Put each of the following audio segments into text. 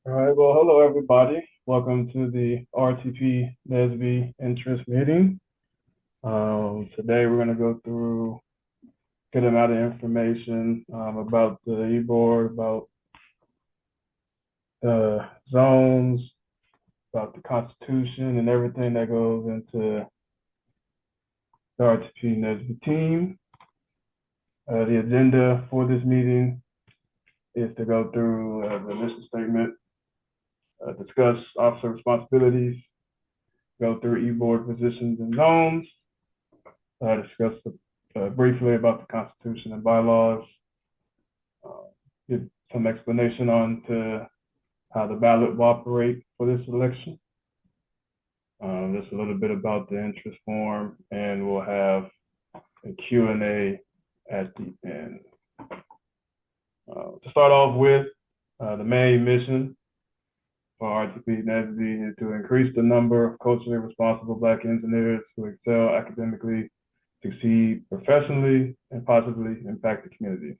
All right, well, hello everybody. Welcome to the RTP NSBE interest meeting. Today we're going to go through a good amount of information about the e-board, about the zones, about the Constitution, and everything that goes into the RTP NSBE team. The agenda for this meeting is to go through the mission statement, discuss officer responsibilities, go through e-board positions and zones, discuss briefly about the Constitution and bylaws, give some explanation on to how the ballot will operate for this election. Just a little bit about the interest form, and we'll have a Q&A at the end. To start off with, the main mission for RTP NSBE is to increase the number of culturally responsible Black engineers who excel academically, succeed professionally, and positively impact the community.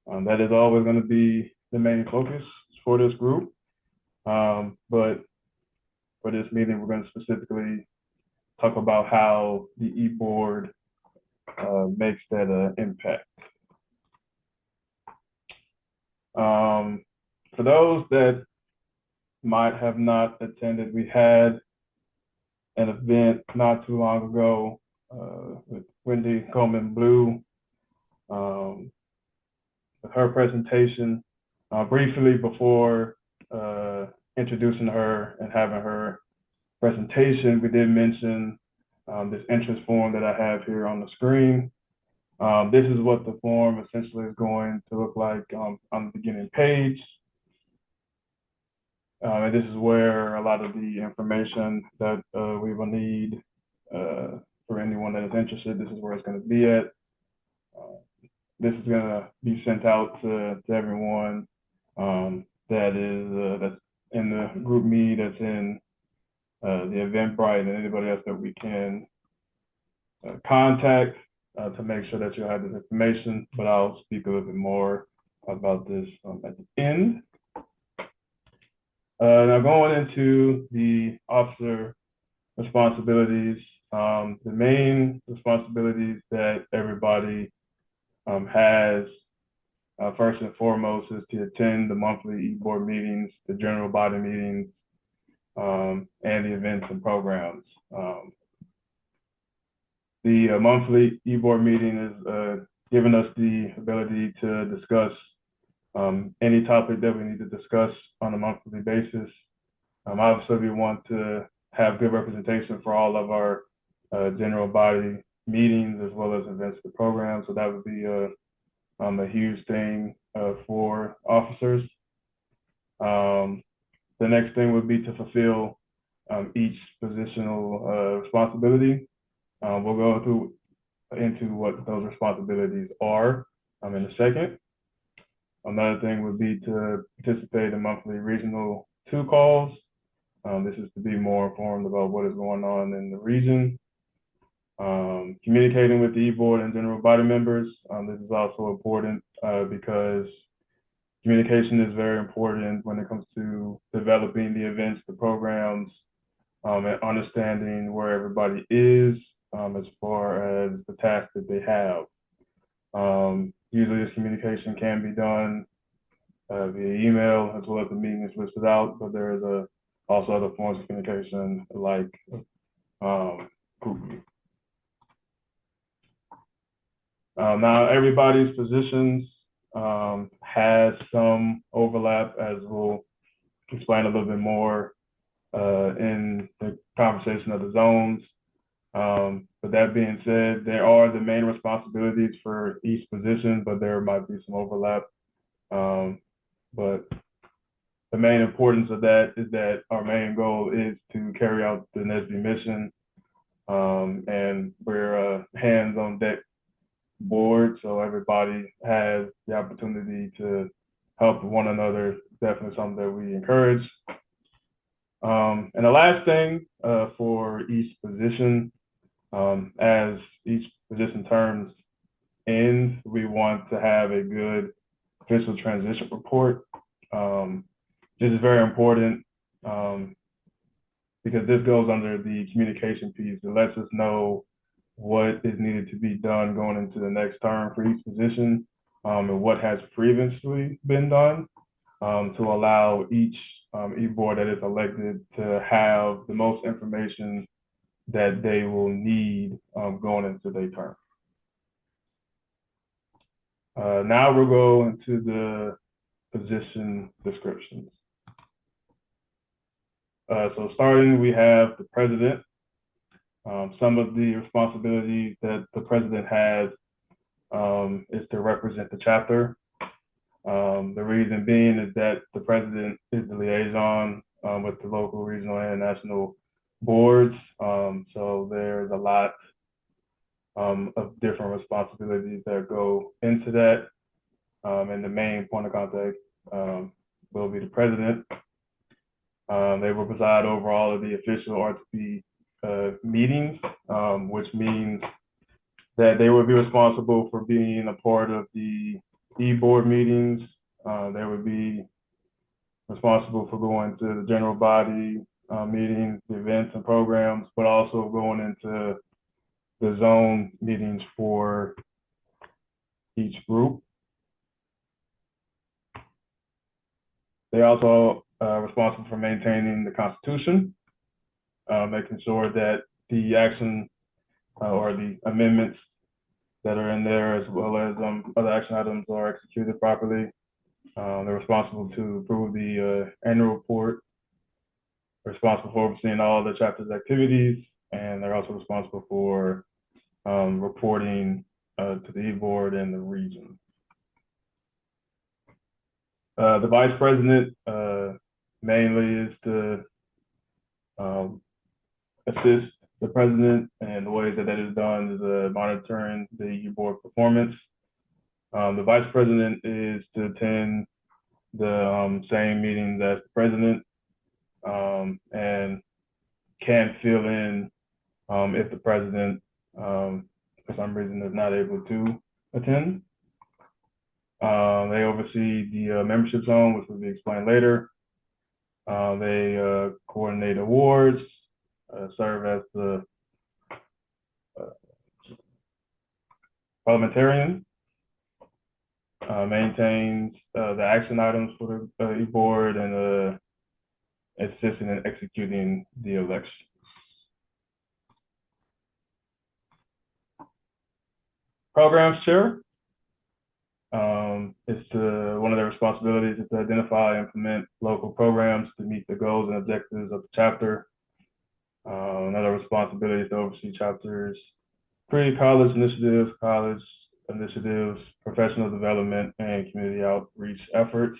That is always going to be the main focus for this group. But for this meeting, we're going to specifically talk about how the e-board makes that impact. For those that might have not attended, we had an event not too long ago with Wendy Coleman Blue, with her presentation. Briefly before introducing her and having her presentation, we did mention this interest form that I have here on the screen. This is what the form essentially is going to look like on the beginning page. And this is where a lot of the information that we will need for anyone that is interested. This is where it's going to be at. This is going to be sent out to everyone that's in the group me, that's in the Eventbrite, and anybody else that we can contact to make sure that you'll have this information. But I'll speak a little bit more about this at the end. Now going into the officer responsibilities, the main responsibilities that everybody has, first and foremost, is to attend the monthly e-board meetings, the general body meetings, and the events and programs. The monthly e-board meeting is giving us the ability to discuss any topic that we need to discuss on a monthly basis. Obviously, we want to have good representation for all of our general body meetings as well as events and programs. So that would be a huge thing for officers. The next thing would be to fulfill each positional responsibility. We'll go into what those responsibilities are in a second. Another thing would be to participate in monthly regional 2 calls. This is to be more informed about what is going on in the region. Communicating with the e-board and general body members. This is also important because communication is very important when it comes to developing the events, the programs, and understanding where everybody is as far as the tasks that they have. Usually this communication can be done via email as well as the meeting is listed out, but there is also other forms of communication like group meetings. Now everybody's positions has some overlap, as we'll explain a little bit more in the conversation of the zones. But that being said, there are the main responsibilities for each position, but there might be some overlap. But the main importance of that is that our main goal is to carry out the NSBE mission, and we're a hands-on deck board, so everybody has the opportunity to help one another. Definitely something that we encourage. And the last thing for each position, as each position terms ends, we want to have a good official transition report. this is very important because this goes under the communication piece. It lets us know what is needed to be done going into the next term for each position, and what has previously been done, to allow each board that is elected to have the most information that they will need going into their term. Now we'll go into the position descriptions. So starting, we have the president. Some of the responsibilities that the president has is to represent the chapter. The reason being is that the president is the liaison with the local, regional, and national boards. So there's a lot of different responsibilities that go into that. And the main point of contact will be the president. They will preside over all of the official RTP meetings, which means that they will be responsible for being a part of the e-board meetings. They would be responsible for going to the general body meetings, the events and programs, but also going into the zone meetings for each group. They also are responsible for maintaining the Constitution, making sure that the action or the amendments that are in there, as well as other action items, are executed properly. They're responsible to approve the annual report. They're responsible for overseeing all the chapter's activities, and they're also responsible for reporting to the e-board and the region. The vice president mainly is to assist the president, and the way that that is done is monitoring the e-board performance. The vice president is to attend the same meetings as the president, and can fill in if the president, for some reason, is not able to attend. They oversee the membership zone, which will be explained later. They coordinate awards, serve as the parliamentarian, maintains the action items for the e-board, and assisting in executing the election. Programs chair. One of their responsibilities is to identify and implement local programs to meet the goals and objectives of the chapter. Another responsibility is to oversee chapters, pre-college initiatives, college initiatives, professional development, and community outreach efforts.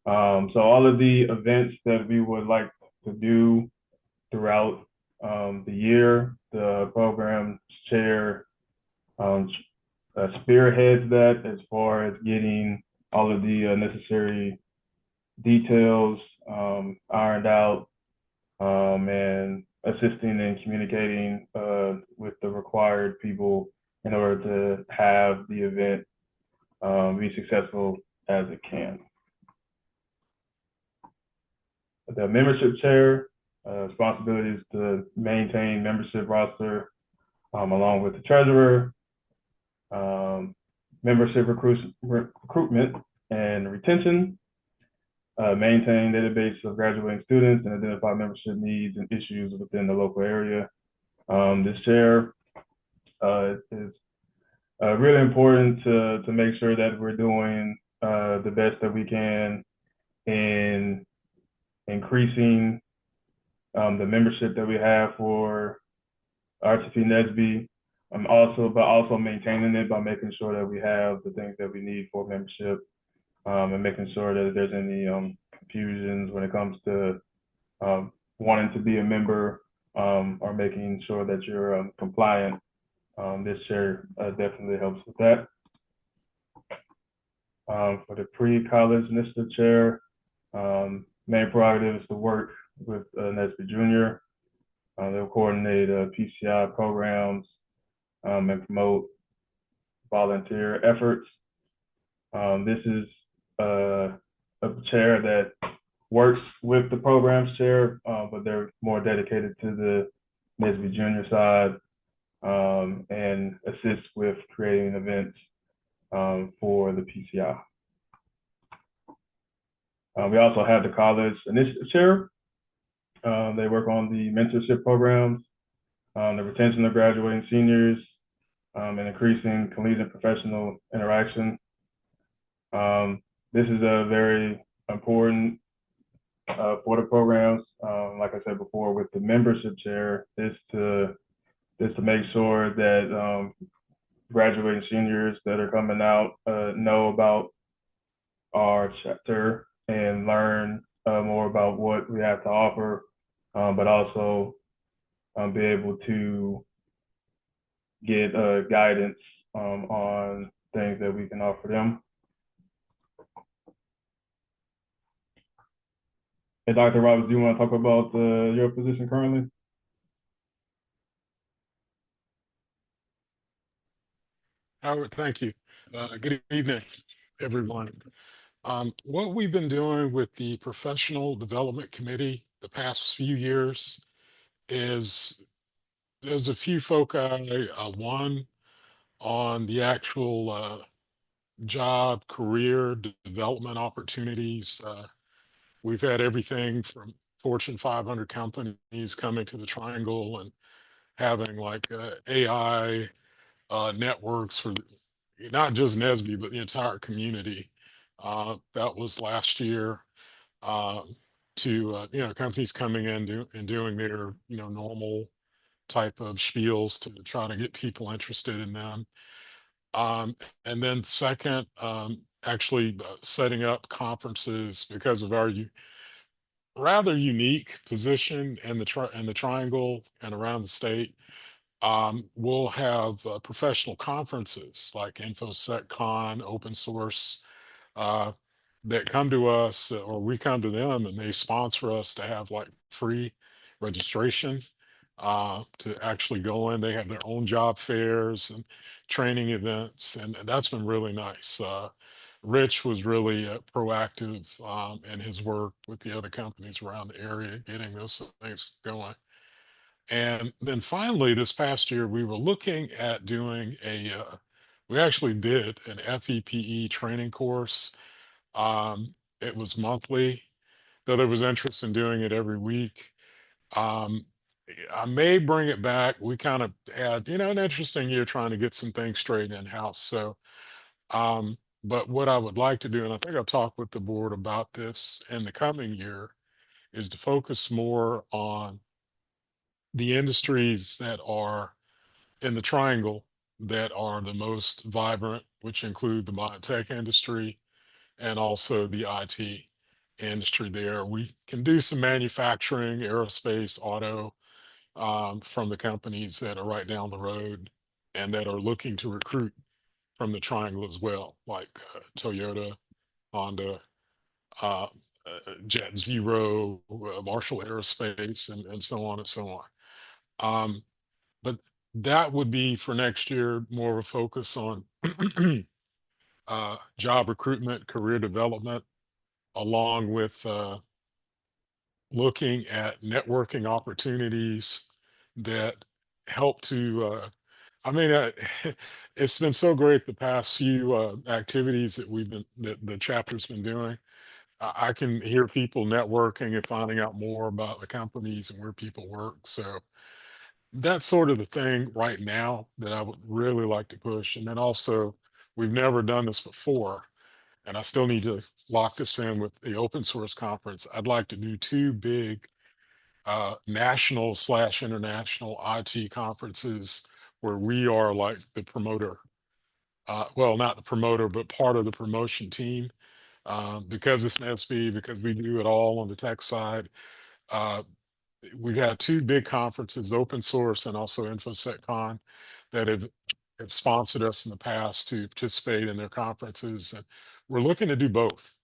So all of the events that we would like to do throughout the year, the program chair spearheads that, as far as getting all of the necessary details ironed out, and assisting in communicating with the required people in order to have the event be successful as it can. The membership chair responsibility is to maintain membership roster along with the treasurer, membership recruitment and retention, maintain database of graduating students, and identify membership needs and issues within the local area. This chair is really important to make sure that we're doing the best that we can in increasing the membership that we have for RTP NSBE, but also maintaining it by making sure that we have the things that we need for membership, and making sure that if there's any confusions when it comes to wanting to be a member, or making sure that you're compliant. This chair definitely helps with that. For the pre-college initiative chair, main prerogative is to work with NSBE Junior. They'll coordinate PCI programs and promote volunteer efforts. This is a chair that works with the programs chair, but they're more dedicated to the NSBE junior side, and assist with creating events for the PCI. We also have the college initiative chair. They work on the mentorship programs, the retention of graduating seniors, and increasing collegiate professional interaction. This is a very important for the programs. Like I said before, with the membership chair, is to make sure that graduating seniors that are coming out know about our chapter and learn more about what we have to offer, but also be able to get guidance on things that we can offer them. Hey, Dr. Roberts, do you want to talk about your position currently? Howard, thank you. Good evening, everyone. What we've been doing with the Professional Development Committee the past few years is there's a few foci. One on the actual job, career development opportunities. We've had everything from Fortune 500 companies coming to the Triangle and having like AI networks for not just NSBE, but the entire community. That was last year. Uh, to companies coming in and doing their normal type of spiels to try to get people interested in them. Um, and then second, actually setting up conferences because of our rather unique position in the triangle and around the state. We'll have professional conferences like InfoSecCon, open source, uh, that come to us or we come to them and they sponsor us to have like free registration to actually go in. They have their own job fairs and training events, and that's been really nice. Rich was really proactive in his work with the other companies around the area, getting those things going. And then finally, this past year, we were looking at doing we actually did an FEPE training course. It was monthly, though there was interest in doing it every week. Um, I may bring it back. We kind of had, an interesting year trying to get some things straight in house. So, but what I would like to do, and I think I've talked with the board about this in the coming year, is to focus more on the industries that are in the triangle that are the most vibrant, which include the biotech industry and also the IT industry there. We can do some manufacturing, aerospace, auto from the companies that are right down the road and that are looking to recruit from the triangle as well, like Toyota, Honda, uh, Jet Zero, Marshall Aerospace, and so on and so on. Um, but that would be for next year more of a focus on job recruitment, career development, along with looking at networking opportunities that help to I mean, it's been so great the past few activities that that the chapter's been doing. I can hear people networking and finding out more about the companies and where people work. So that's sort of the thing right now that I would really like to push. And then also, we've never done this before, and I still need to lock this in with the open source conference. I'd like to do two big national/international IT conferences where we are like the promoter. Well, not the promoter, but part of the promotion team. Because it's an SB, because we do it all on the tech side. Uh, we've had two big conferences, open source and also InfoSecCon, that have sponsored us in the past to participate in their conferences. And we're looking to do both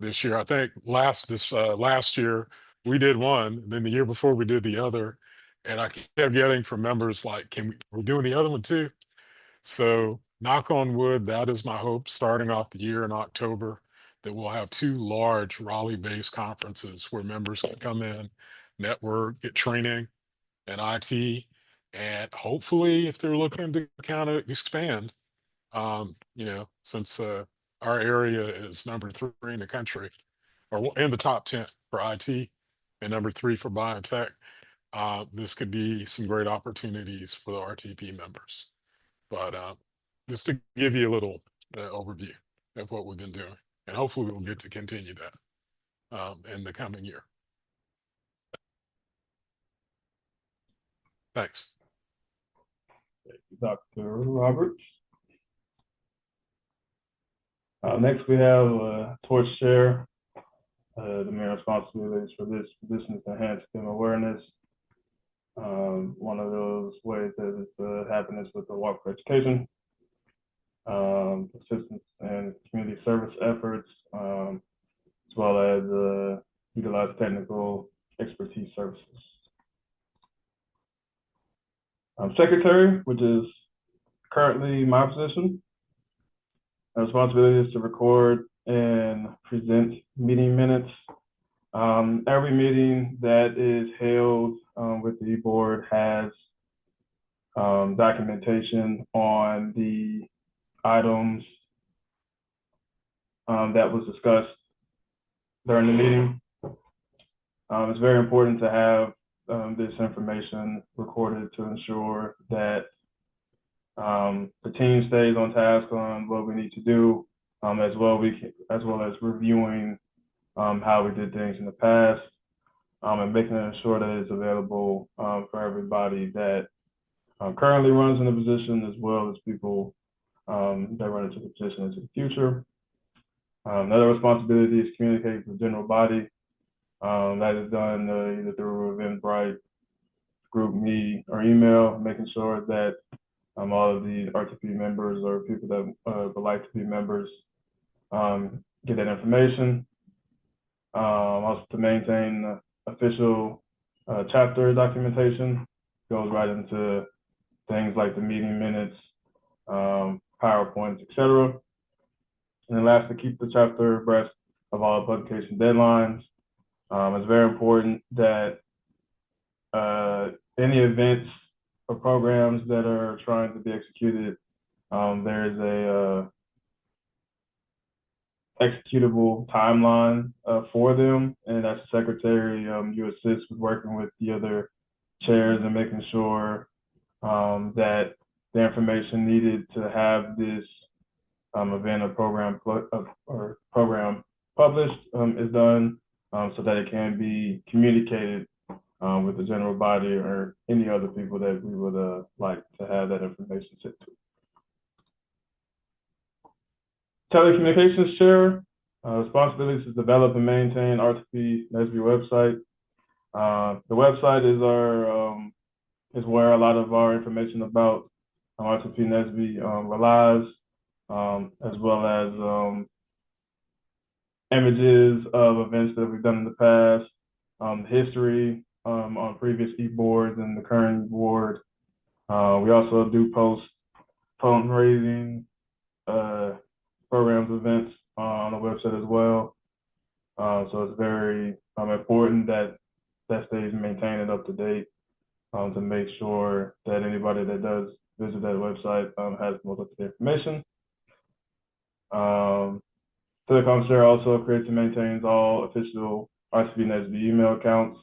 this year. I think last year we did one, then the year before we did the other, and I kept getting from members like, "Can we're doing the other one too?" So knock on wood, that is my hope. Starting off the year in October, that we'll have two large Raleigh-based conferences where members can come in, network, get training in IT, and hopefully, if they're looking to kind of expand, since our area is number 3 in the country, or in the top 10 for IT, and number 3 for biotech, this could be some great opportunities for the RTP members. But just to give you a little overview of what we've been doing, and hopefully we'll get to continue that in the coming year. Thanks. Thank you, Dr. Roberts. Next, we have torch share. The main responsibilities for this position is to enhance STEM awareness. One of those ways that it's happening is with the Walk for Education, assistance and community service efforts, as well as utilize technical expertise services. Secretary, which is currently my position. The responsibility is to record and present meeting minutes. Every meeting that is held with the board has documentation on the items that was discussed during the meeting. It's very important to have this information recorded to ensure that the team stays on task on what we need to do, as well as reviewing how we did things in the past, and making sure that it's available for everybody that currently runs in the position, as well as people that run into the position into the future. Another responsibility is communicating with the general body. That is done either through Eventbrite, GroupMe, or email, making sure that all of the RTP members or people that would like to be members get that information. Also to maintain official chapter documentation, goes right into things like the meeting minutes, PowerPoints, etc. And then last, to keep the chapter abreast of all publication deadlines. It's very important that any events or programs that are trying to be executed, there is a executable timeline for them, and as secretary, you assist with working with the other chairs and making sure that the information needed to have this event or program published is done, so that it can be communicated with the general body or any other people that we would like to have that information sent to. Telecommunications chair, responsibilities to develop and maintain RTP NSBE website. The website is where a lot of our information about RTP NSBE relies, as well as images of events that we've done in the past, history on previous e-boards and the current board. We also do post fundraising programs, events on the website as well. So it's very important that that stays maintained and up to date, to make sure that anybody that does visit that website has most up-to-date information. Telecom Share also creates and maintains all official RTP NSBE email accounts.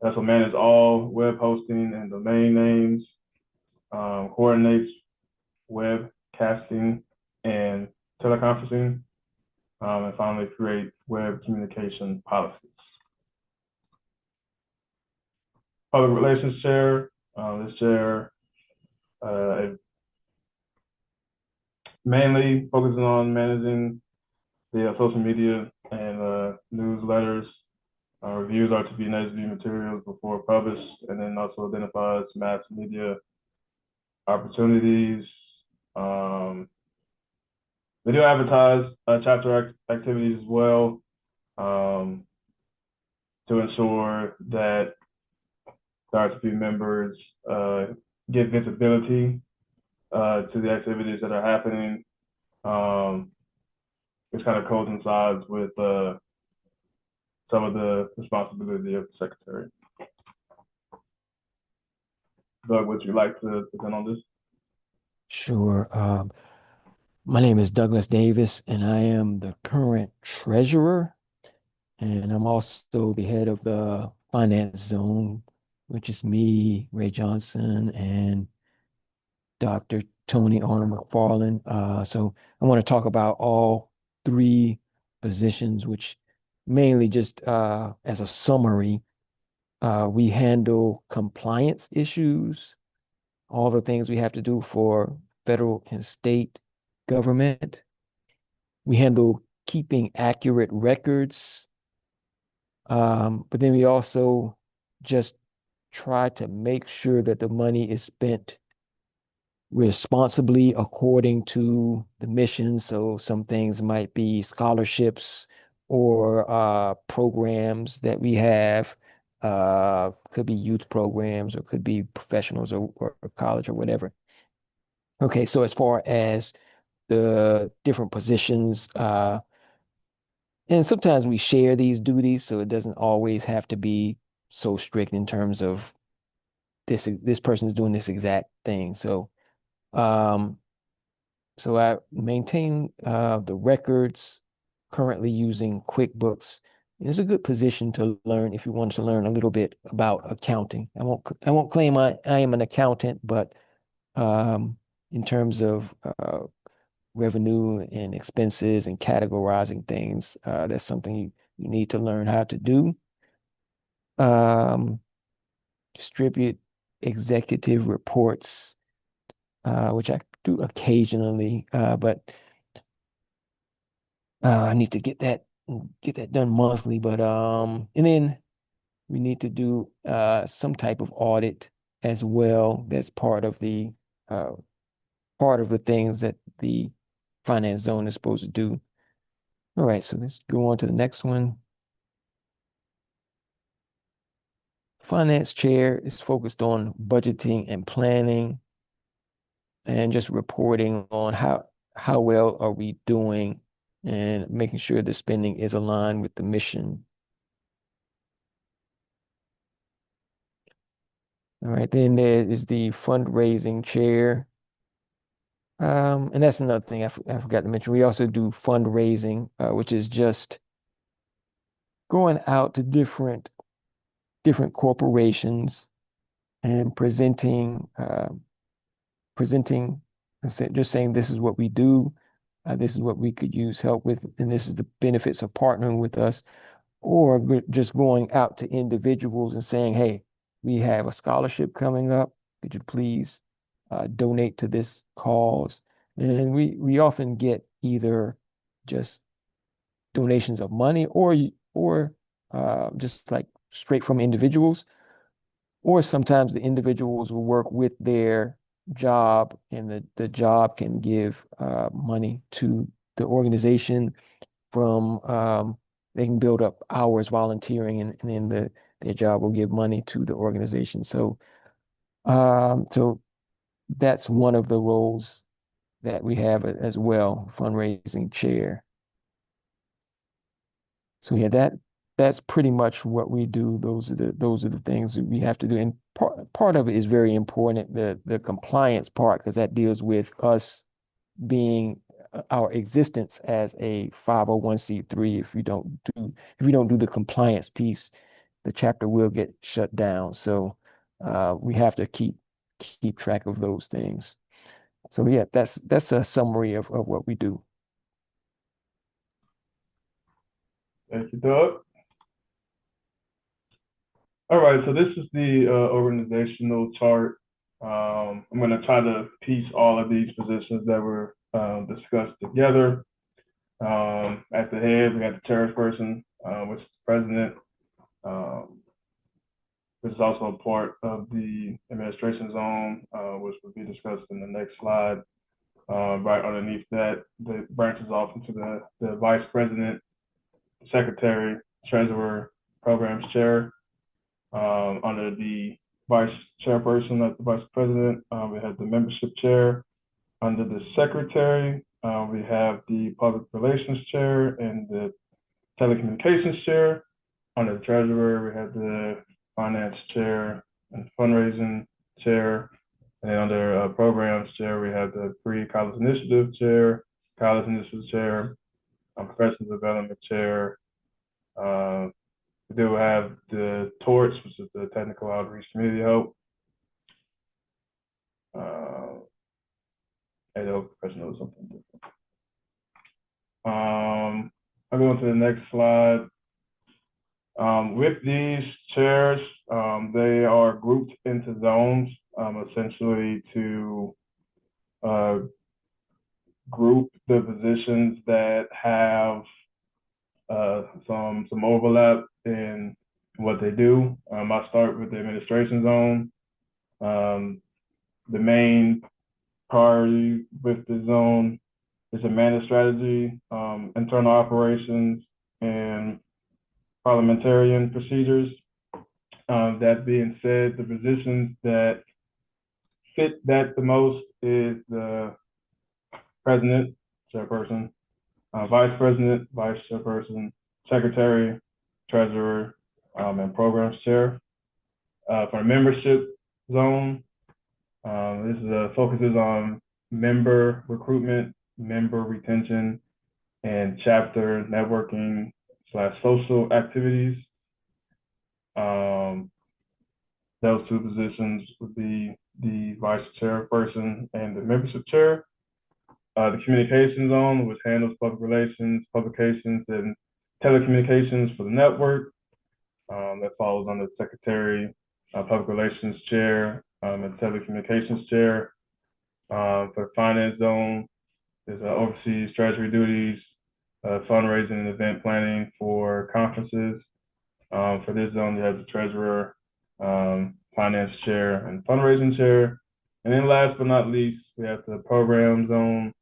Also manages all web hosting and domain names, coordinates webcasting and teleconferencing, and finally create web communication policies. Public Relations Chair, this chair mainly focusing on managing the social media and newsletters, reviews RTP NSBE materials before published, and then also identifies mass media opportunities. They do advertise chapter activities as well, to ensure that the RTP members get visibility to the activities that are happening. which kind of coincides with some of the responsibility of the secretary. Doug, would you like to present on this? Sure. My name is Douglas Davis, and I am the current treasurer, and I'm also the head of the finance zone, which is me, Ray Johnson, and Dr. Tony Arnold McFarland. So I want to talk about all three positions, which mainly just as a summary, we handle compliance issues, all the things we have to do for federal and state government. We handle keeping accurate records, but then we also just try to make sure that the money is spent responsibly according to the mission. So some things might be scholarships or programs that we have. Could be youth programs or could be professionals or college or whatever. Okay, so as far as the different positions, and sometimes we share these duties, so it doesn't always have to be so strict in terms of this person is doing this exact thing. Um, so I maintain the records currently using QuickBooks. It's a good position to learn if you want to learn a little bit about accounting. I won't claim I am an accountant, but in terms of revenue and expenses and categorizing things, that's something you need to learn how to do. Um, Distribute executive reports, which I do occasionally, but I need to get that done monthly. But and then we need to do some type of audit as well. That's uh, part of the things that the finance zone is supposed to do. All right, so let's go on to the next one. Finance chair is focused on budgeting and planning and just reporting on how well are we doing and making sure the spending is aligned with the mission. All right, then there is the fundraising chair. And that's another thing I forgot to mention. We also do fundraising, which is just going out to different corporations and presenting, just saying this is what we do, this is what we could use help with, and this is the benefits of partnering with us, or just going out to individuals and saying, hey, we have a scholarship coming up. Could you please donate to this cause? And we often get either just donations of money or just like straight from individuals, or sometimes the individuals will work with their job and the job can give money to the organization from they can build up hours volunteering and then their job will give money to the organization. So that's one of the roles that we have as well, fundraising chair. So yeah, that's pretty much what we do. Those are the things that we have to do. And part of it is very important, the compliance part, because that deals with us being our existence as a 501(c)(3). If we don't do the compliance piece, the chapter will get shut down. So we have to keep track of those things. So yeah, that's a summary of what we do. Thank you, Doug. All right, so this is the organizational chart. I'm going to try to piece all of these positions that were discussed together. At the head, we have the chairperson, which is the president, which is also a part of the administration zone, which will be discussed in the next slide. Right underneath that, the branches off into the vice president, secretary, treasurer, programs chair. Under the vice chairperson, that's the vice president, we have the membership chair. Under the secretary, We have the public relations chair and the telecommunications chair. Under the treasurer, we have the finance chair and fundraising chair. And then under programs chair, we have the pre-college initiative chair, college initiative chair, professional development chair. We do have the TORCH, which is the technical outreach community help. And the professional is something different. I'll go into the next slide. With these chairs, they are grouped into zones, essentially to group the positions that have some overlap in what they do. I'll start with the administration zone. The main priority with the zone is to manage strategy, internal operations, and parliamentarian procedures. That being said, the positions that fit that the most is the president, chairperson, vice president, vice chairperson, secretary, treasurer, and programs chair. For the membership zone, this focuses on member recruitment, member retention, and chapter networking / social activities. Those two positions would be the vice chairperson and the membership chair. The communication zone, which handles public relations, publications, and telecommunications for the network. That falls under secretary, public relations chair, and telecommunications chair. For the finance zone, is oversees treasury duties, fundraising and event planning for conferences. For this zone, you have the treasurer, finance chair, and fundraising chair. And then last but not least, we have the program zone,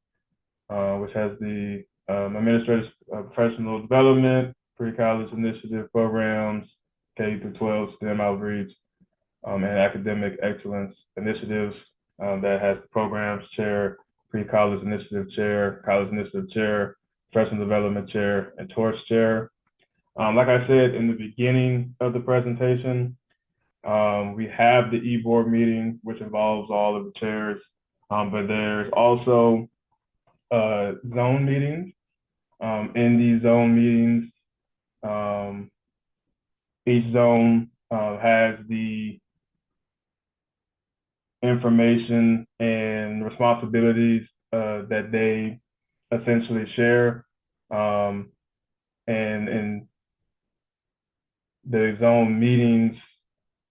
which has the administrative professional development, pre-college initiative programs, K through 12 STEM outreach, and academic excellence initiatives. That has the programs chair, pre-college initiative chair, college initiative chair, professional development chair, and TORCH chair. Like I said in the beginning of the presentation, we have the e-board meeting, which involves all of the chairs, but there's also zone meetings. In these zone meetings, each zone has the information and responsibilities that they essentially share. And in the zone meetings,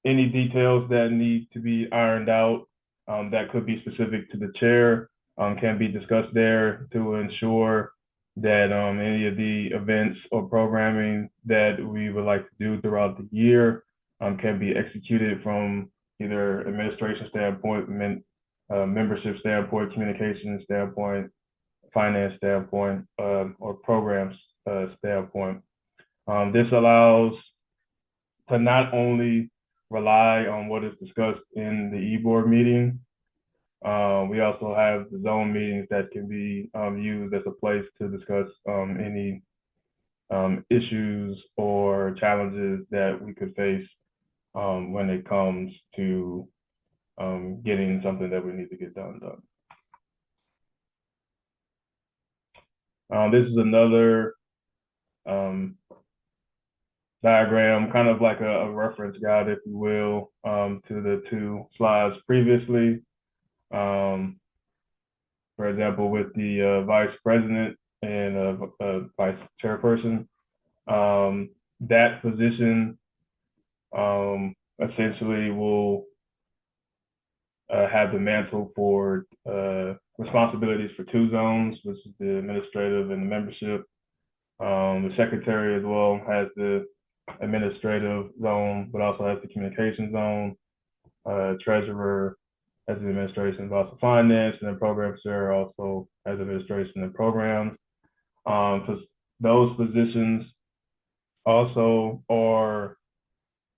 any details that need to be ironed out that could be specific to the chair can be discussed there to ensure that any of the events or programming that we would like to do throughout the year can be executed from either administration standpoint, membership standpoint, communication standpoint, finance standpoint, or programs standpoint. This allows to not only rely on what is discussed in the e-board meeting. We also have the zone meetings that can be used as a place to discuss any issues or challenges that we could face when it comes to getting something that we need to get done. This is another diagram, kind of like a reference guide, if you will, to the two slides previously. For example, with the vice president and vice chairperson, that position essentially will have the mantle for responsibilities for two zones, which is the administrative and the membership. The secretary as well has the administrative zone, but also has the communication zone. Treasurer has the administration and also finance, and then program chair also has administration and programs. Because those positions also are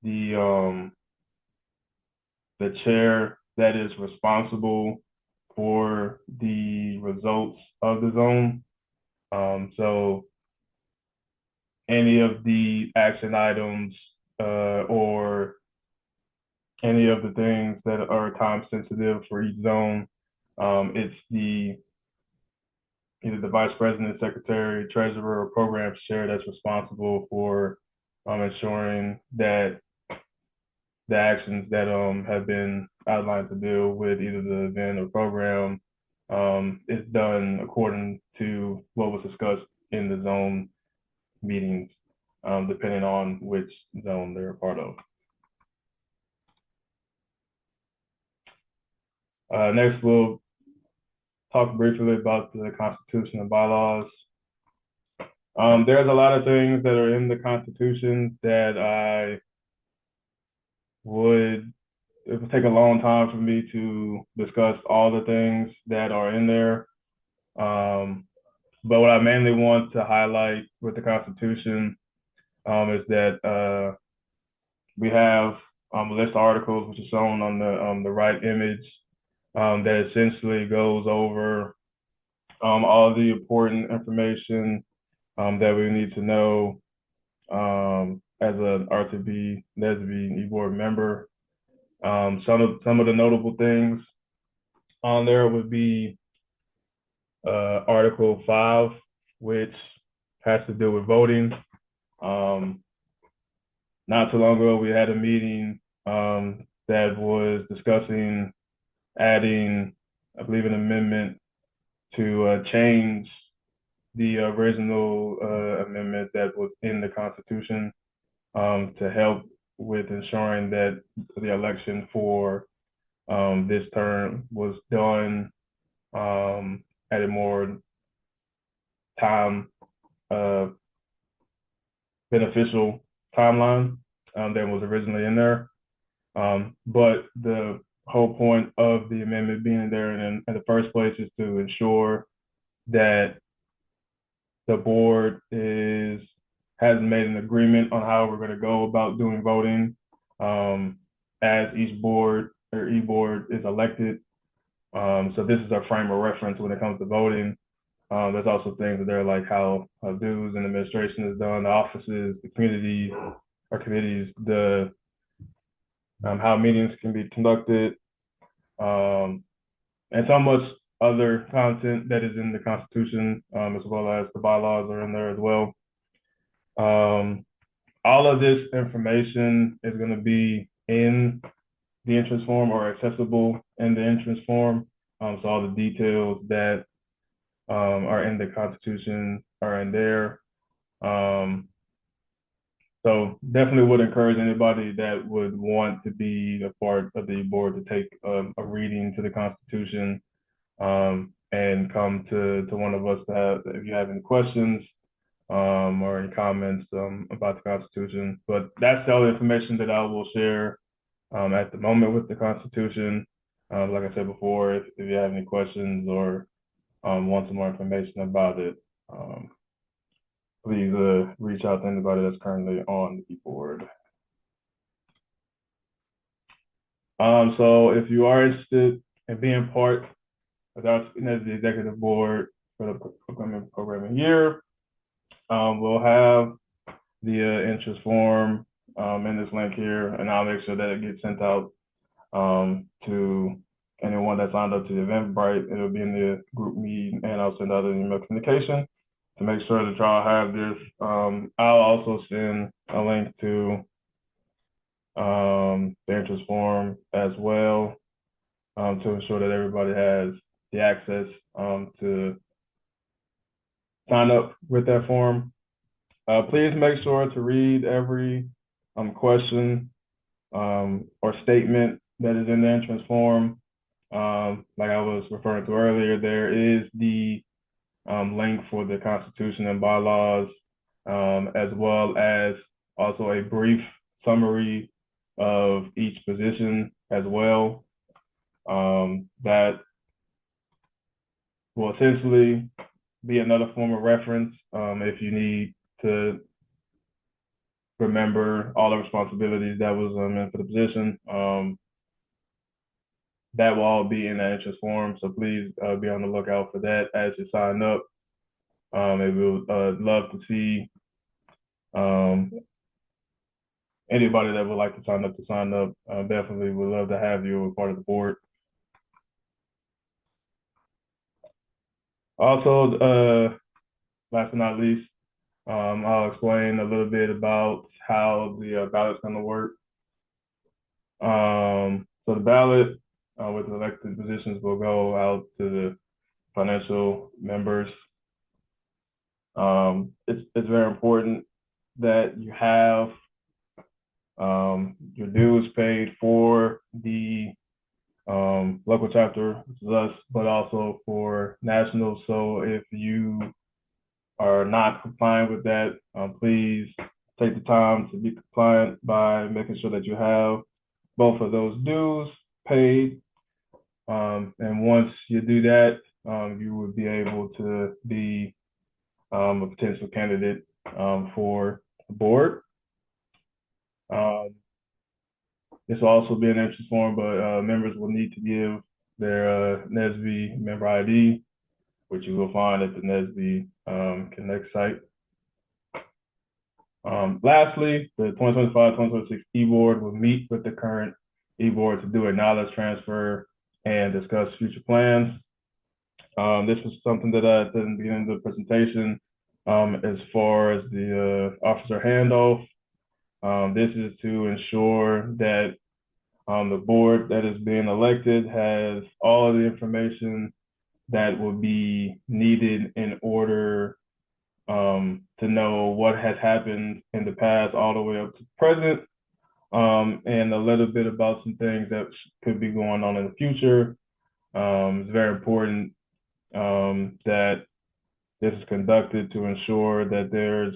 the chair that is responsible for the results of the zone. So any of the action items or any of the things that are time sensitive for each zone, it's either the vice president, secretary, treasurer, or program chair that's responsible for ensuring that the actions that have been outlined to deal with either the event or program is done according to what was discussed in the zone meetings, depending on which zone they're a part of. Next, we'll talk briefly about the Constitution and bylaws. There's a lot of things that are in the Constitution that it would take a long time for me to discuss all the things that are in there. But what I mainly want to highlight with the Constitution is that we have a list of articles, which is shown on the right image, that essentially goes over all the important information that we need to know as an RTP NSBE board member. Some of the notable things on there would be Article 5, which has to do with voting. Not too long ago, we had a meeting that was discussing adding, I believe, an amendment to change the original amendment that was in the Constitution to help with ensuring that the election for this term was done at a more time beneficial timeline than was originally in there. But the whole point of the amendment being there in the first place is to ensure that the board has made an agreement on how we're going to go about doing voting as each board or e-board is elected. So this is our frame of reference when it comes to voting. There's also things that are like how dues and administration is done, the offices, the community, or committees, how meetings can be conducted, and so much other content that is in the Constitution, as well as the bylaws are in there as well. All of this information is going to be in the entrance form or accessible in the entrance form. So all the details that are in the Constitution are in there. So definitely would encourage anybody that would want to be a part of the board to take a reading to the Constitution and come to one of us to have, if you have any questions or any comments about the Constitution. But that's all the information that I will share at the moment with the Constitution. Like I said before, if you have any questions or want some more information about it, please reach out to anybody that's currently on the board. So if you are interested in being part of the executive board for the upcoming programming year, we'll have the interest form in this link here, and I'll make sure that it gets sent out to anyone that signed up to the Eventbrite. It'll be in the group meeting, and I'll send out an email communication to make sure that y'all have this. I'll also send a link to the interest form as well to ensure that everybody has the access to sign up with that form. Please make sure to read every question or statement that is in the entrance form. Like I was referring to earlier, there is the link for the Constitution and bylaws, as well as also a brief summary of each position as well. That will essentially be another form of reference if you need to remember all the responsibilities that was meant for the position. that will all be in the interest form. So please be on the lookout for that as you sign up. And we would love to see anybody that would like to sign up. Definitely would love to have you as part of the board. Also, last but not least, I'll explain a little bit about how the ballot's going to work. So the ballot with the elected positions will go out to the financial members. It's very important that you have your dues paid for the local chapter, which is us, but also for national. So if you are not compliant with that, please take the time to be compliant by making sure that you have both of those dues paid. And once you do that, you will be able to be a potential candidate for the board. This will also be an interest form, but members will need to give their NSBE member ID, which you will find at the NSBE Connect site. Lastly, the 2025-2026 e-board will meet with the current e-board to do a knowledge transfer and discuss future plans. This was something that I said in the beginning of the presentation as far as the officer handoff. This is to ensure that the board that is being elected has all of the information that will be needed in order to know what has happened in the past all the way up to present, and a little bit about some things that could be going on in the future. It's very important that this is conducted to ensure that there's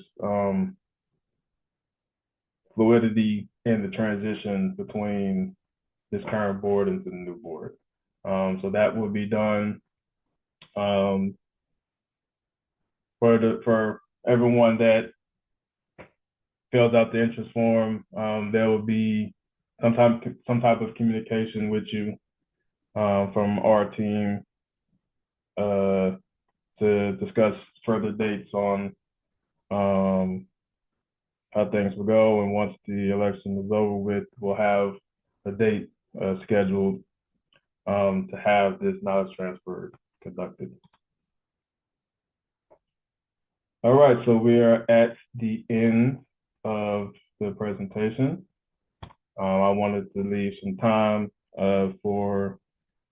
fluidity in the transition between this current board and the new board. So that will be done for everyone that fills out the interest form. There will be some type of communication with you from our team to discuss further dates on how things will go. And once the election is over with, we'll have a date scheduled to have this knowledge transfer conducted. All right, so we are at the end of the presentation. I wanted to leave some time for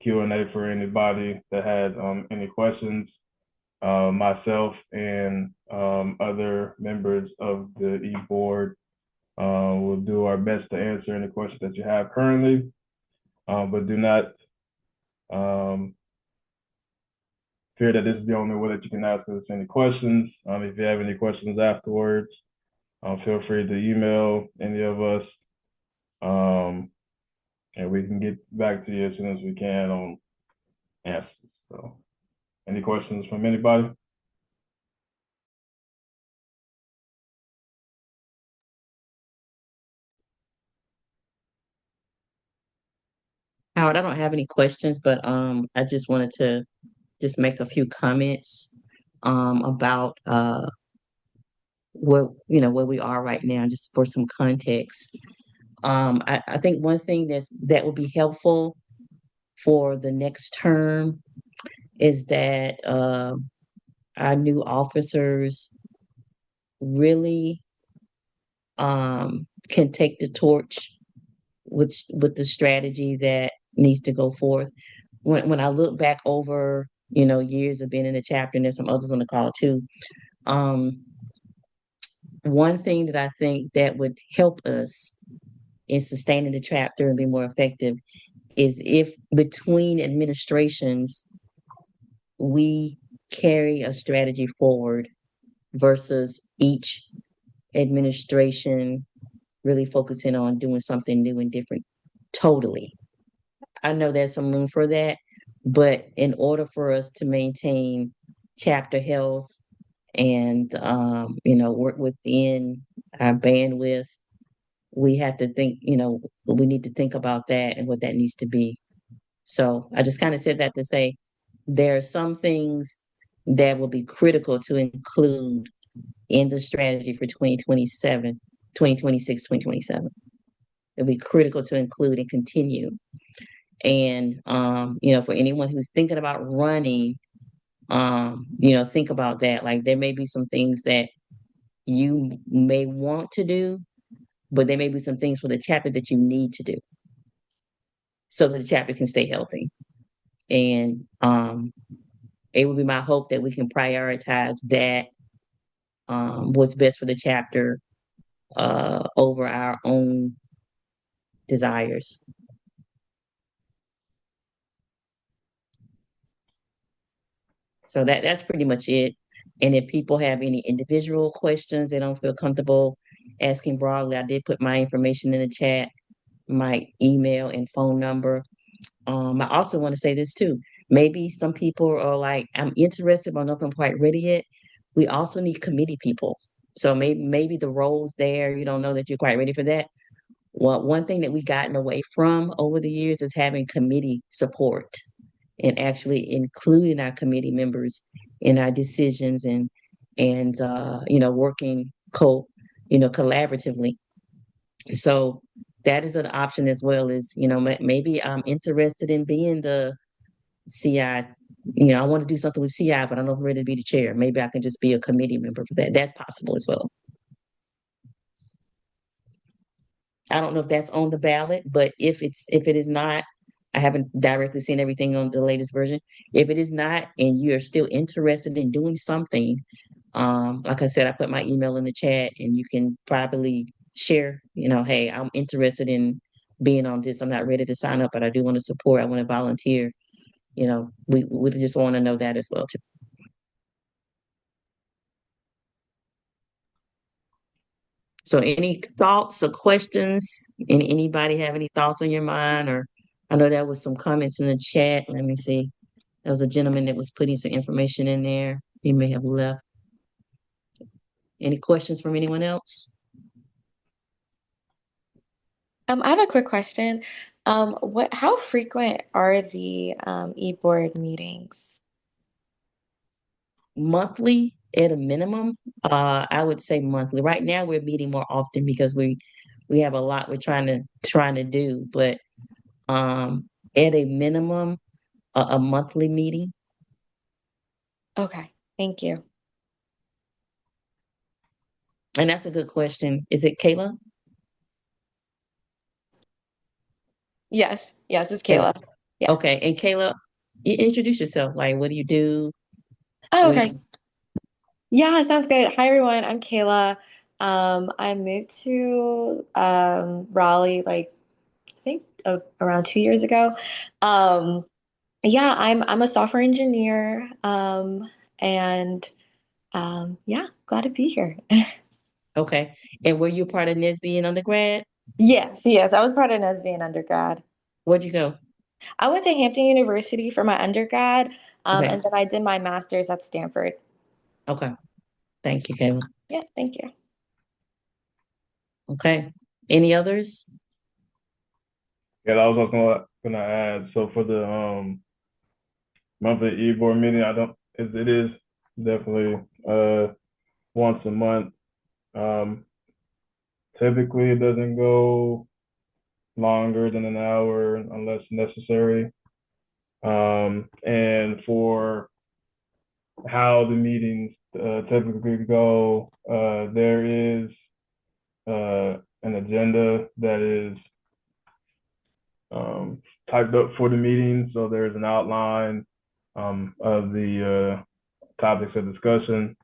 Q&A for anybody that had any questions. Myself and other members of the e-board will do our best to answer any questions that you have currently, but do not fear that this is the only way that you can ask us any questions. If you have any questions afterwards, feel free to email any of us, and we can get back to you as soon as we can on answers. So, any questions from anybody? Howard, I don't have any questions, but I just wanted to just make a few comments about where where we are right now, just for some context. I think one thing that would be helpful for the next term is that our new officers really can take the torch with the strategy that needs to go forth. When I look back over, years of being in the chapter, and there's some others on the call too, one thing that I think that would help us in sustaining the chapter and be more effective is if between administrations we carry a strategy forward versus each administration really focusing on doing something new and different totally. I know there's some room for that, but in order for us to maintain chapter health and work within our bandwidth, we have to think, we need to think about that and what that needs to be. So I just kind of said that to say there are some things that will be critical to include in the strategy for 2027, 2026, 2027. It'll be critical to include and continue. And for anyone who's thinking about running, think about that. Like there may be some things that you may want to do, but there may be some things for the chapter that you need to do so that the chapter can stay healthy. And it would be my hope that we can prioritize that, what's best for the chapter, over our own desires. So that's pretty much it. And if people have any individual questions, they don't feel comfortable asking broadly, I did put my information in the chat, my email and phone number. I also want to say this too. Maybe some people are like, I'm interested, but I don't know if I'm quite ready yet. We also need committee people. So maybe the roles there, you don't know that you're quite ready for that. Well, one thing that we've gotten away from over the years is having committee support and actually including our committee members in our decisions and working collaboratively. So that is an option as well as, maybe I'm interested in being the CI. I want to do something with CI, but I don't know if I'm ready to be the chair. Maybe I can just be a committee member for that. That's possible as well. I don't know if that's on the ballot, but if it is not, I haven't directly seen everything on the latest version. If it is not, and you're still interested in doing something, like I said, I put my email in the chat, and you can probably share. Hey, I'm interested in being on this. I'm not ready to sign up, but I do want to support. I want to volunteer. We just want to know that as well too. So any thoughts or questions? Anybody have any thoughts on your mind? Or I know there was some comments in the chat. Let me see. There was a gentleman that was putting some information in there. He may have left. Any questions from anyone else? I have a quick question. How frequent are the e-board meetings? Monthly at a minimum. I would say monthly. Right now we're meeting more often because we have a lot we're trying to do, but at a minimum, a monthly meeting. Okay, thank you. And that's a good question. Is it Kayla? Yes, it's Kayla. Yeah. Okay, and Kayla, introduce yourself. Like, what do you do? Oh, What do okay. Yeah, sounds good. Hi, everyone. I'm Kayla. I moved to Raleigh, like I think around 2 years ago. Um, yeah, I'm a software engineer. And yeah, glad to be here. Okay, and were you part of NSBE in undergrad? Yes, I was part of NSBE in undergrad. Where'd you go? I went to Hampton University for my undergrad, Okay, and then I did my master's at Stanford. okay. Thank you, Kayla. Yeah, thank you. Okay, any others? Yeah, I was also gonna add. So for the monthly e-board meeting, it is definitely once a month. Um, Typically, it doesn't go longer than an hour unless necessary. And for how the meetings typically go, there is an agenda that is typed up for the meeting. So there's an outline of the topics of discussion.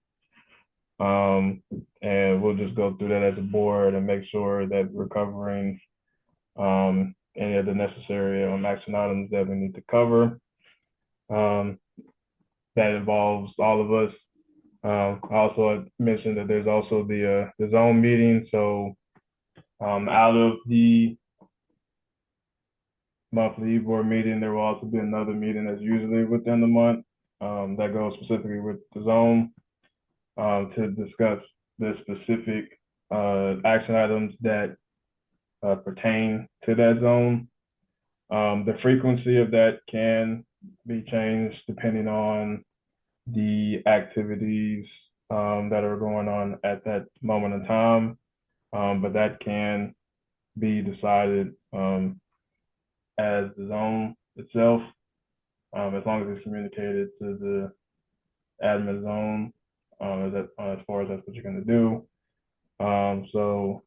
And we'll just go through that as a board and make sure that we're covering any of the necessary action items that we need to cover. That involves all of us. Also, I mentioned that there's also the zone meeting. So out of the monthly board meeting, there will also be another meeting that's usually within the month that goes specifically with the zone to discuss the specific action items that pertain to that zone. The frequency of that can be changed depending on the activities that are going on at that moment in time, but that can be decided as the zone itself, as long as it's communicated to the admin zone, as far as that's what you're going to do. So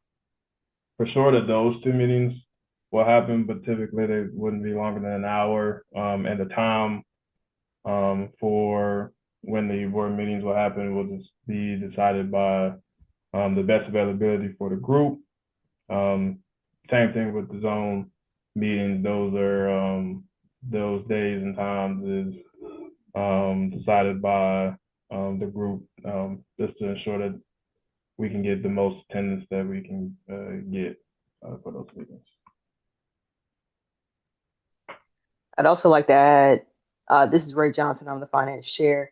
for sure that those two meetings will happen, but typically they wouldn't be longer than an hour. And the time for when the board meetings will happen will just be decided by the best availability for the group. Same thing with the zone meetings. Those are those days and times is decided by the group, just to ensure that we can get the most attendance that we can get for those meetings. I'd also like to add, this is Ray Johnson, I'm the finance chair.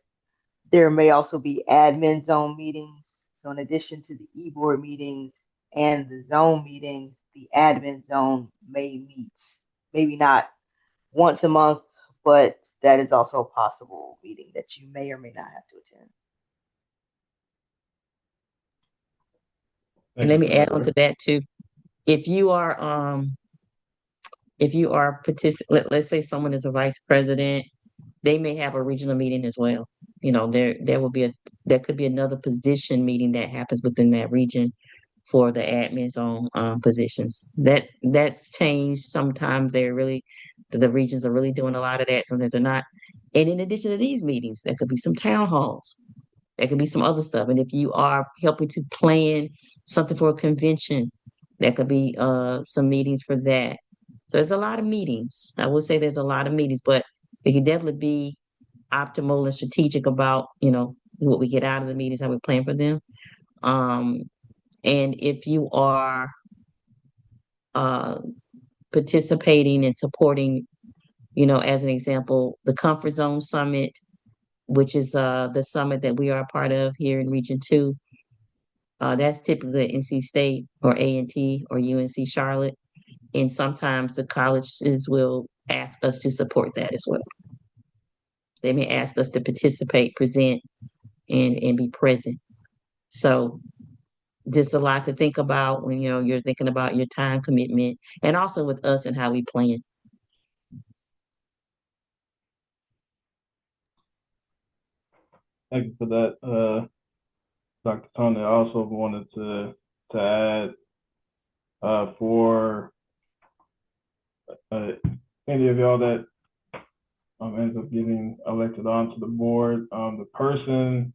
There may also be admin zone meetings. So in addition to the e-board meetings and the zone meetings, the admin zone may meet, maybe not once a month, but that is also a possible meeting that you may or may not have to attend. And let me add on to that too. If you are let's say someone is a vice president, they may have a regional meeting as well. You know, there could be another position meeting that happens within that region for the admin zone positions. That's changed. Sometimes the regions are really doing a lot of that. Sometimes they're not. And in addition to these meetings, there could be some town halls. There could be some other stuff. And if you are helping to plan something for a convention, there could be some meetings for that. So there's a lot of meetings. I would say there's a lot of meetings, but we can definitely be optimal and strategic about, what we get out of the meetings, how we plan for them. And if you are participating and supporting, as an example, the Comfort Zone Summit, which is the summit that we are a part of here in Region 2, that's typically at NC State or A&T or UNC Charlotte. And sometimes the colleges will ask us to support that as well. They may ask us to participate, present, and be present. So just a lot to think about when you're thinking about your time commitment, and also with us and how we plan. Thank you for that, Dr. Tony. I also wanted to add for any of y'all that ends up getting elected onto the board, the person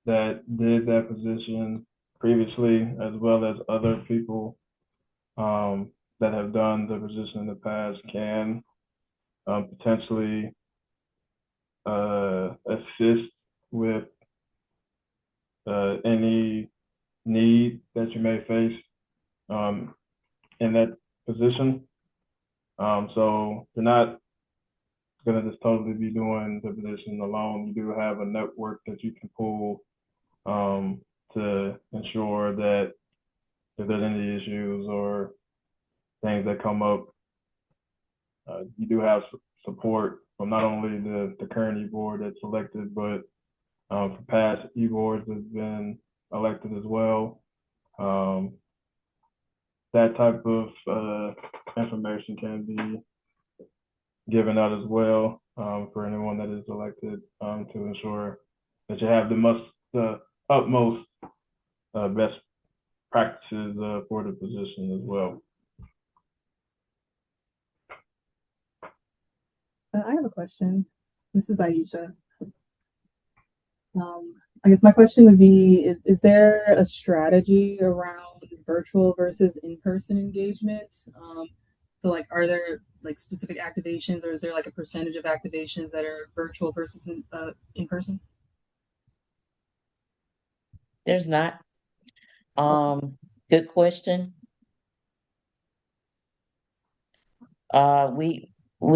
that did that position previously, as well as other people that have done the position in the past, can potentially assist with any need that you may face in that position. So you're not going to just totally be doing the position alone. You do have a network that you can pull to ensure that if there's any issues or things that come up, you do have support from not only the current e-board that's elected, but for past e-boards that's been elected as well. That type of information can be given out as well for anyone that is elected to ensure that you have the utmost best practices for the position as well. I have a question. This is Aisha. I guess my question would be, is there a strategy around virtual versus in-person engagement? So like, are there like specific activations, or is there like a percentage of activations that are virtual versus in person? There's not. Good question. We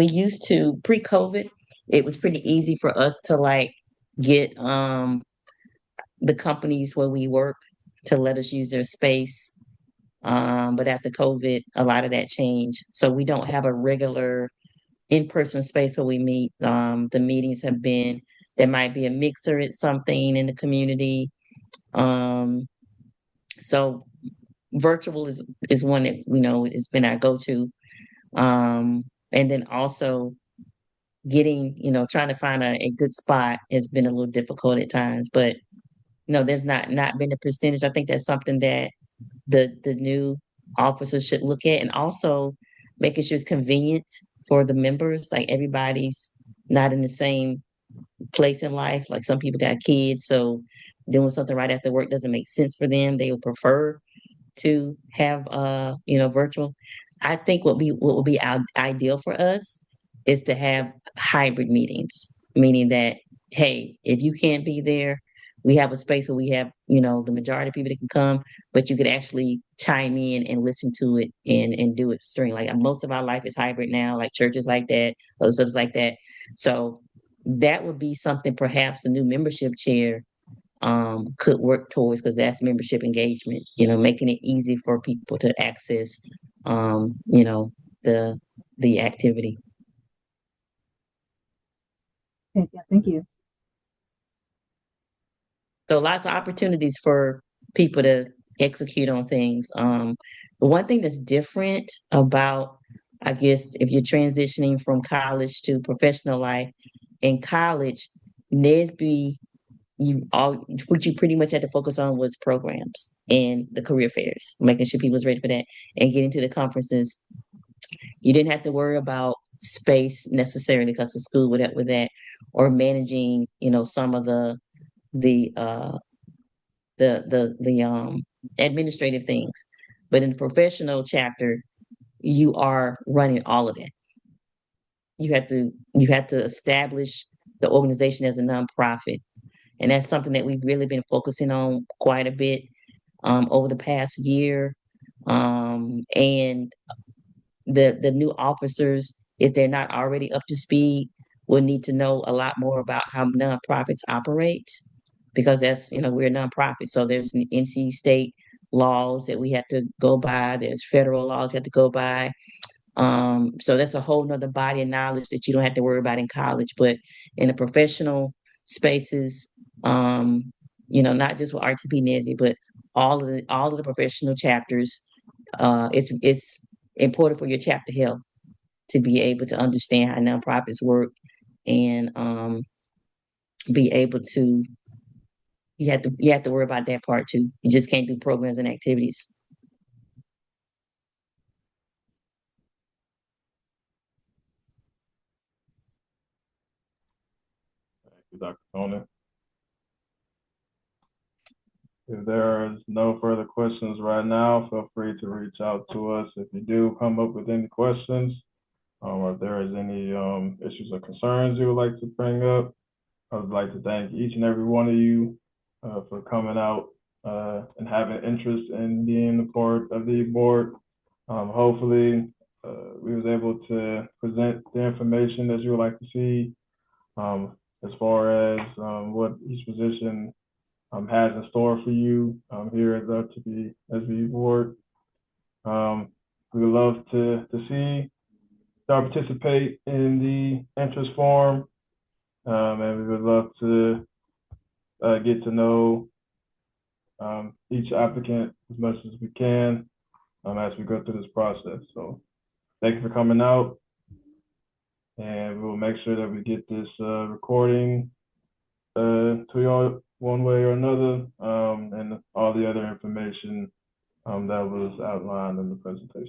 used to, pre-COVID, it was pretty easy for us to like get the companies where we work to let us use their space But after COVID, a lot of that changed. So we don't have a regular in-person space where we meet. The meetings have been, there might be a mixer at something in the community. So virtual is one that, it's been our go-to. And then also getting, trying to find a good spot has been a little difficult at times, but no, there's not been a percentage. I think that's something that the new officers should look at, and also making sure it's convenient for the members. Like everybody's not in the same place in life. Like some people got kids, so doing something right after work doesn't make sense for them. They would prefer to have virtual. I think what would be ideal for us is to have hybrid meetings, meaning that, hey, if you can't be there, we have a space where we have, the majority of people that can come, but you could actually chime in and listen to it and do it stream. Like most of our life is hybrid now, like churches like that, other stuff like that. So that would be something perhaps the new membership chair could work towards, because that's membership engagement, making it easy for people to access, the activity. Okay, yeah, thank you. So lots of opportunities for people to execute on things. The one thing that's different about, I guess, if you're transitioning from college to professional life, in college, NSBE, what you pretty much had to focus on was programs and the career fairs, making sure people was ready for that, and getting to the conferences. You didn't have to worry about space necessarily because the school would help with that, or managing, some of the uh the administrative things. But in the professional chapter, you are running all of that. You have to establish the organization as a nonprofit. And that's something that we've really been focusing on quite a bit over the past year. And the new officers, if they're not already up to speed, will need to know a lot more about how nonprofits operate, because that's, we're a nonprofit. So there's an NC state laws that we have to go by. There's federal laws we have to go by. So that's a whole nother body of knowledge that you don't have to worry about in college, but in the professional spaces, not just with RTP NSBE, but all of the professional chapters, it's important for your chapter health to be able to understand how nonprofits work, and be able to, you have to worry about that part too. You just can't do programs and activities. Thank you, Dr. Conan. If there is no further questions right now, feel free to reach out to us if you do come up with any questions, or if there is any issues or concerns you would like to bring up. I would like to thank each and every one of you for coming out and having interest in being a part of the board. Hopefully, we was able to present the information that you would like to see, as far as what each position has in store for you here at the RTP NSBE board. We would love to see y'all participate in the interest forum, and we would love to get to know each applicant as much as we can as we go through this process. So thank you for coming out, and we'll make sure that we get this recording to y'all one way or another, and all the other information that was outlined in the presentation.